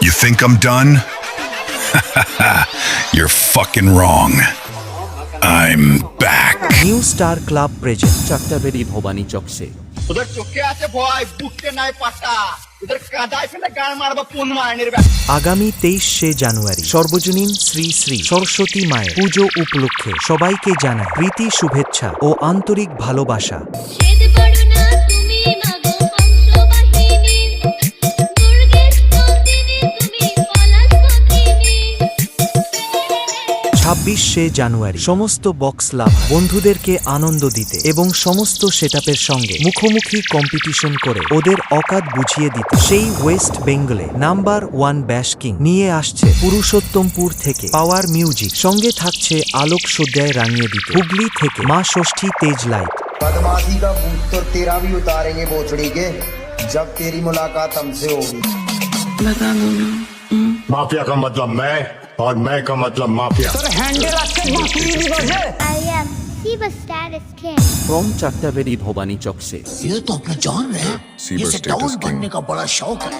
You think I'm done? You're fucking wrong. I'm back. New star club present Chaktaberi Bhabani চকসে ওদের চোখে আছে ভয়, বুকতে নাই পাটা। ওদের কাদায় ফেলে গান মারবা কোন মায়নের আগামী 23শে জানুয়ারি সর্বজনীন শ্রী শ্রী সরস্বতী মায়ের পুজো উপলক্ষে সবাইকে জানাই প্রীতি, শুভেচ্ছা ও আন্তরিক ভালোবাসা। ছেদ পড়ো না তুমি মাগো হংসবাহিনী, দুর্গের স্তম্ভিনী তুমি পলাশ পথিনী। 26শে জানুয়ারি সমস্ত বক্স লাভ বন্ধুদেরকে আনন্দ দিতে এবং সমস্ত সেটআপের সঙ্গে মুখোমুখি কম্পিটিশন করে ওদের অকাত বুঝিয়ে দিতে সেই ওয়েস্ট বেঙ্গলে নাম্বার 1 ব্যাশ কিং নিয়ে আসছে পুরুষোত্তমপুর থেকে পাওয়ার মিউজিক। সঙ্গে থাকছে আলোক সজ্জায় রাঙিয়ে দিতে হুগলি থেকে মা ষষ্ঠী তেজ লাইট। बदमाशी का भूत तो तेरा भी उतारेंगे बोचड़ी के, जब तेरी मुलाकात हमसे होगी। बता दो ना। माफिया का मतलब मैं और मैं का मतलब माफिया। I am Siva Status King. From Chaktaberi Bhawani Chowk से ये तो अपना जान रहे हैं। Siva ये Status डाउन King. बनने का बड़ा शौक है।